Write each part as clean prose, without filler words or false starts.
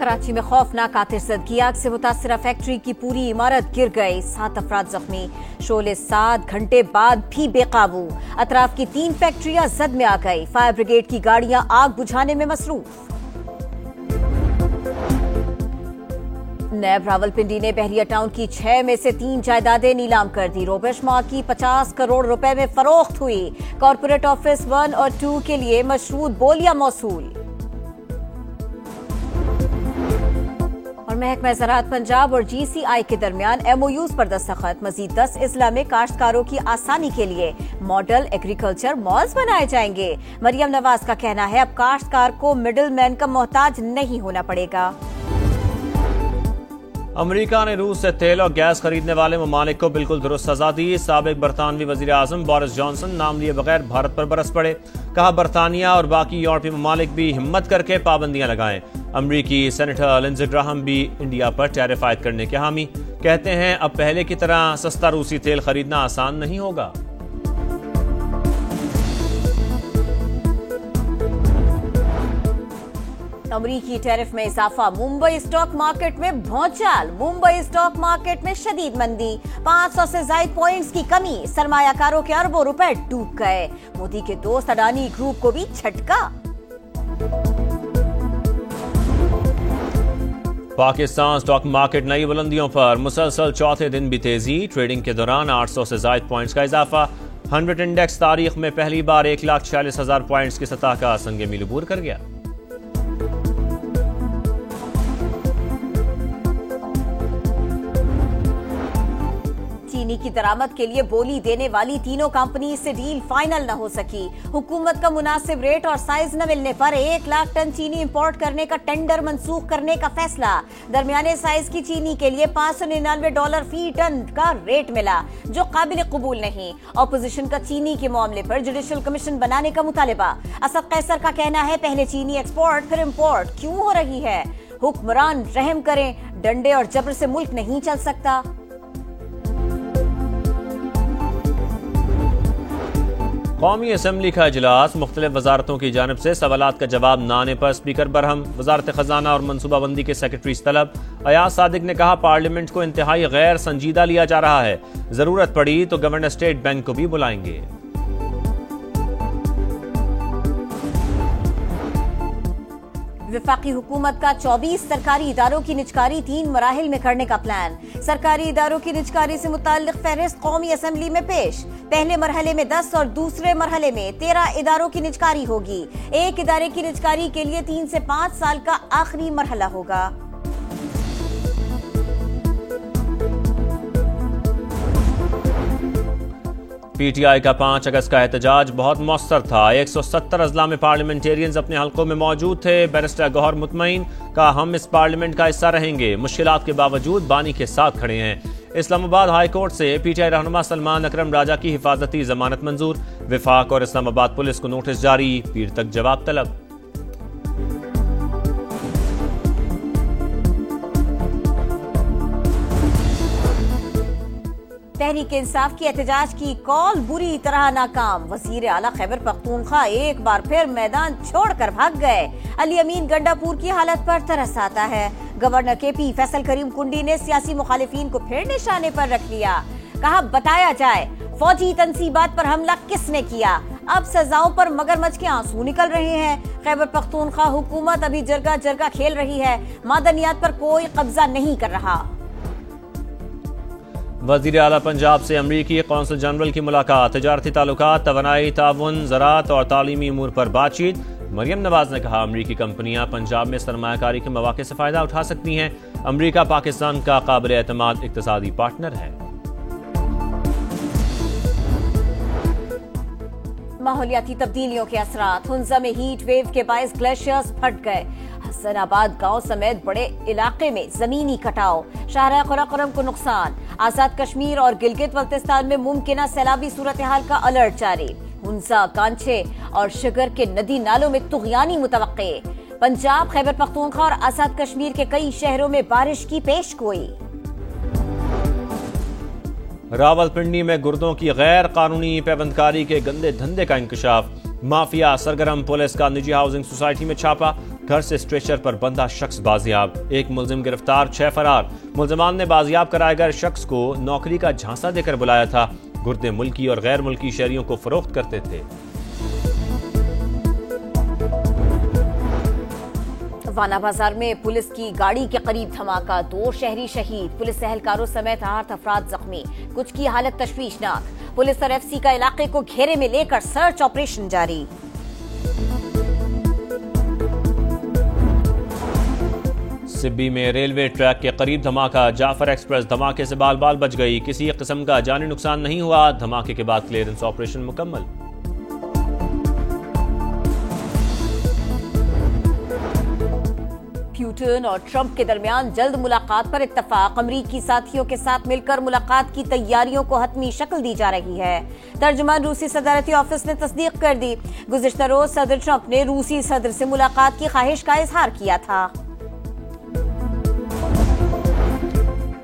कराची में खौफनाक आतिशज़दगी, आग से मुतासिरा फैक्ट्री की पूरी इमारत गिर गई, 7 अफराद जख्मी। शोले 7 घंटे बाद भी बेकाबू, अतराफ की 3 फैक्ट्रियां जद में आ गई। फायर ब्रिगेड की गाड़ियां आग बुझाने में मसरूफ। नैब रावलपिंडी ने बहरिया टाउन की 6 में से 3 जायदादें नीलाम कर दी। रोबेशमा की 50 करोड़ रुपए में फरोख्त हुई। कॉर्पोरेट ऑफिस 1 और 2 के लिए मशरूत बोलियां मौसूल। और महकमा ज़राअत पंजाब और GCI के दरमियान MOUs पर दस्तखत। मजीद 10 अजला में काश्तकारों की आसानी के लिए मॉडल एग्रीकल्चर मॉल्स बनाए जाएंगे। मरियम नवाज का कहना है अब काश्तकार को मिडिल मैन का मोहताज नहीं होना पड़ेगा। अमेरिका ने रूस से तेल और गैस खरीदने वाले ममालिक को बिल्कुल दुरुस्त सजा दी। साबिक बरतानवी वजीर आजम बोरिस जॉनसन नाम लिए बगैर भारत पर बरस पड़े। कहा बरतानिया और बाकी यूरोपीय ममालिक भी हिम्मत करके पाबंदियां लगाएं। अमरीकी सेनेटर लिंडसे ग्राहम भी इंडिया पर टैरिफ आयद करने के हामी। कहते हैं अब पहले की तरह सस्ता रूसी तेल खरीदना आसान नहीं होगा। अमरीकी टैरिफ में इजाफा, मुंबई स्टॉक मार्केट में भौचाल। मुंबई स्टॉक मार्केट में शदीद मंदी, 500 से ज्यादा पॉइंट्स की कमी। सरमायाकारों के अरबों रुपए डूब गए। मोदी के दोस्त अडानी ग्रुप को भी झटका। पाकिस्तान स्टॉक मार्केट नई बुलंदियों पर, मुसलसल चौथे दिन भी तेजी। ट्रेडिंग के दौरान 800 से ज्यादा पॉइंट्स का इजाफा। 100 इंडेक्स तारीख में पहली बार 1,46,000 पॉइंट्स की सतह का संगे मील अबूर कर गया। चीनी की दरामद के लिए बोली देने वाली तीनों कंपनी से डील फाइनल न हो सकी। हुकूमत का मुनासिब रेट और साइज न मिलने पर 1 लाख टन चीनी इंपोर्ट करने का टेंडर मंसूख करने का फैसला। दरमियाने साइज की चीनी के लिए $599 फी टन का रेट मिला, जो काबिल कबूल नहीं। ऑपोजिशन का चीनी के मामले पर जुडिशल कमीशन बनाने का मुतालिबा। असद कैसर का कहना है पहले चीनी एक्सपोर्ट फिर इंपोर्ट क्यों हो रही है। हुक्मरान रहम करें, डंडे और जबर से मुल्क नहीं चल सकता। कौमी असम्बली का इजलास, मुख्तलिफ वजारतों की जानिब से सवालात का जवाब न आने पर स्पीकर बरहम। वजारत खजाना और मनसूबाबंदी के सेक्रेटरी तलब। अयाज सादिक ने कहा पार्लियामेंट को इंतहाई गैर संजीदा लिया जा रहा है, जरूरत पड़ी तो गवर्नर स्टेट बैंक को भी बुलाएंगे। वफाकी हुकूमत का 24 सरकारी इदारों की निजकारी 3 मराहिल में करने का प्लान। सरकारी इदारों की निजकारी से मुताल्लिक फहरिस्त कौमी असम्बली में पेश। पहले मरहले में 10 और दूसरे मरहले में 13 इदारों की निजकारी होगी। एक इदारे की निजकारी के लिए 3 से 5 साल का आखिरी मरहला होगा। PTI का 5 अगस्त का एहतजाज बहुत मौसर था। 170 अजला में पार्लियामेंटेरियंस अपने हलकों में मौजूद थे। बैरिस्टर गौहर मुतमईन का हम इस पार्लियामेंट का हिस्सा रहेंगे, मुश्किलात के बावजूद बानी के साथ खड़े हैं। इस्लामाबाद हाई कोर्ट से PTI रहनुमा सलमान अकरम राजा की हिफाजती जमानत मंजूर। विफाक और इस्लामाबाद पुलिस को नोटिस जारी, पीर तक जवाब तलब। तहरीक इंसाफ की एहतजाज की कॉल बुरी तरह नाकाम। वजीर आला खैबर पख्तूनख्वा एक बार फिर मैदान छोड़कर भाग गए। अली अमीन गंडापुर की हालत पर तरस आता है। गवर्नर KP फैसल करीम कुंडी ने सियासी मुखालिफिन को फिर निशाने पर रख लिया। कहा बताया जाए फौजी तनसीबात पर हमला किसने किया। अब सजाओं पर मगरमच्छ के आंसू निकल रहे हैं। खैबर पख्तूनख्वा हुकूमत अभी जरगा जरगा खेल रही है, मादनियात पर कोई कब्जा नहीं कर रहा। वज़ीर आला पंजाब से अमरीकी कौंसल जनरल की मुलाकात। तिजारती ताल्लुकात, तवानाई ताउन, ज़राअत और तालीमी उमूर पर बातचीत। मरियम नवाज ने कहा अमरीकी कंपनियां पंजाब में सरमायाकारी के मौके से फायदा उठा सकती हैं। अमरीका पाकिस्तान का काबिल एतमाद इक़्तिसादी पार्टनर है। माहौलियाती तब्दीलियों के असरात। हुंजा में हीट वेव के बायस ग्लेशियर्स फट गए। हसनाबाद गांव समेत बड़े इलाके में जमीनी कटाव। शाहरा कराकोरम को नुकसान। आजाद कश्मीर और गिलगित बल्तिस्तान में मुमकिन सैलाबी सूरत हाल का अलर्ट जारी। हुंजा, कांचे और शिगर के नदी नालों में तुगयानी मुतवक्के। पंजाब, खैबर पख्तूनख्वा और आजाद कश्मीर के कई शहरों में बारिश की पेशगोई। रावलपिंडी में गुर्दों की गैर कानूनी पैबंदकारी के गंदे धंधे का इंकशाफ। माफिया सरगर्म, पुलिस का निजी हाउसिंग सोसाइटी में छापा। घर से स्ट्रेचर पर बंधा शख्स बाजियाब, 1 मुलजिम गिरफ्तार, 6 फरार। मुलजमान ने बाजियाब कराए गए शख्स को नौकरी का झांसा देकर बुलाया था। गुर्दे मुल्की और गैर मुल्की शहरियों को फरोख्त करते थे। वाना बाजार में पुलिस की गाड़ी के करीब धमाका, 2 शहरी शहीद, पुलिस एहलकारों समेत 8 अफराद जख्मी, कुछ की हालत तशवीशनाक। पुलिस और एफसी का इलाके को घेरे में लेकर सर्च ऑपरेशन जारी। सिब्बी में रेलवे ट्रैक के करीब धमाका, जाफर एक्सप्रेस धमाके से बाल बाल बच गई, किसी किस्म का जानी नुकसान नहीं हुआ। धमाके के बाद क्लियरेंस ऑपरेशन मुकम्मल। पुतिन और ट्रंप के दरमियान जल्द मुलाकात पर इत्तफाक, अमरीकी साथियों के साथ मिलकर मुलाकात की तैयारियों को हतमी शक्ल दी जा रही है। तर्जुमान रूसी सदारती ऑफिस ने तस्दीक कर दी। गुज़िश्ता रोज सदर ट्रंप ने रूसी सदर से मुलाकात की ख्वाहिश का इजहार किया था।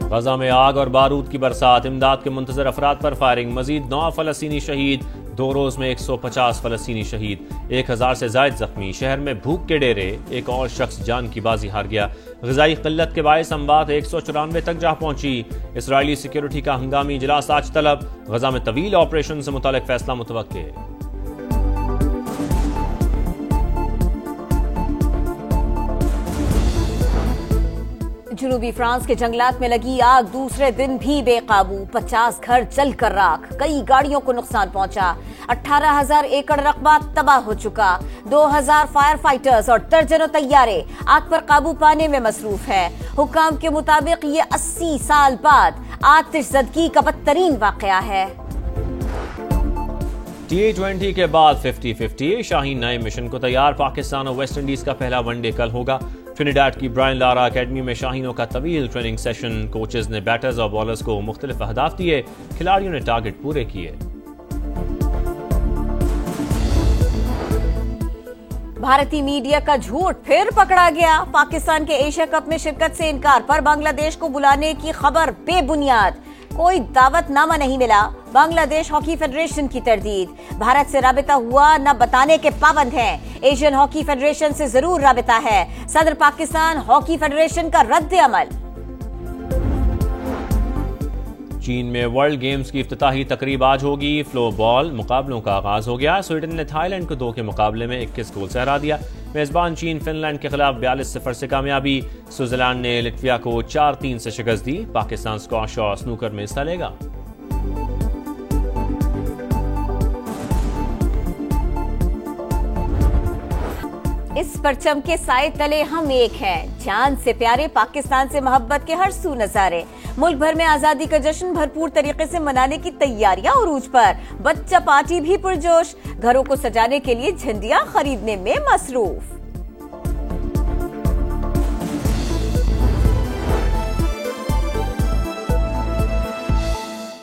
गजा में आग और बारूद की बरसात, इमदाद के मुंतजर अफराद पर फायरिंग, मजीद 9 फलस्तीनी शहीद, 2 रोज में 150 फलस्तीनी शहीद, 1000 से जायद जख्मी। शहर में भूख के डेरे, एक और शख्स जान की बाजी हार गया। ग़िज़ाई किल्लत के बायस अमवात 194 तक जा पहुंची। इसराइली सिक्योरिटी का हंगामी इजलास आज तलब, गजा में तवील ऑपरेशन से मुतालिक फैसला मुतवक्के। जनूबी फ्रांस के जंगलात में लगी आग दूसरे दिन भी बेकाबू, 50 घर जलकर राख, कई गाड़ियों को नुकसान पहुंचा। 18,000 एकड़ रकबा तबाह हो चुका। 2,000 फायर फाइटर्स और दर्जनों तैयारे आग पर काबू पाने में मसरूफ है। हुक्काम के मुताबिक ये 80 साल बाद आतिशज़दगी का बदतरीन वाकया है। T20 के बाद 50-50 शाहीन नए मिशन को तैयार, पाकिस्तान और वेस्ट इंडीज का पहला वनडे कल होगा। ट्रिनिडाड की ब्रायन लारा अकेडमी में शाहीनों का तवील ट्रेनिंग सेशन, कोचेज ने बैटर्स और बॉलर्स को मुख्तलिफ अहदाफ दिए, खिलाड़ियों ने टारगेट पूरे किए। भारतीय मीडिया का झूठ फिर पकड़ा गया, पाकिस्तान के एशिया कप में शिरकत से इनकार पर बांग्लादेश को बुलाने की खबर बेबुनियाद, कोई दावतनामा नहीं मिला। बांग्लादेश हॉकी फेडरेशन की तरदीद, भारत से राबिता हुआ न बताने के पाबंद हैं। एशियन हॉकी फेडरेशन से जरूर राबिता है, सदर पाकिस्तान हॉकी फेडरेशन का रद्द अमल। चीन में वर्ल्ड गेम्स की इफ्तिताही तकरीब आज होगी, फ्लोर बॉल मुकाबलों का आगाज हो गया। स्वीडन ने थाईलैंड को 2 के मुकाबले में 21 गोल से हरा दिया। मेजबान चीन फिनलैंड के खिलाफ 42-0 से कामयाबी। स्विट्जरलैंड ने लिटविया को 4-3 से शिकस्त दी। पाकिस्तान स्क्वाश और स्नूकर में हिस्सा लेगा। इस परचम के साए तले हम एक हैं, जान से प्यारे पाकिस्तान से मोहब्बत के हर सू नजारे। मुल्क भर में आजादी का जश्न भरपूर तरीके से मनाने की तैयारियां उरूज पर, बच्चा पार्टी भी पुरजोश, घरों को सजाने के लिए झंडियां खरीदने में मसरूफ।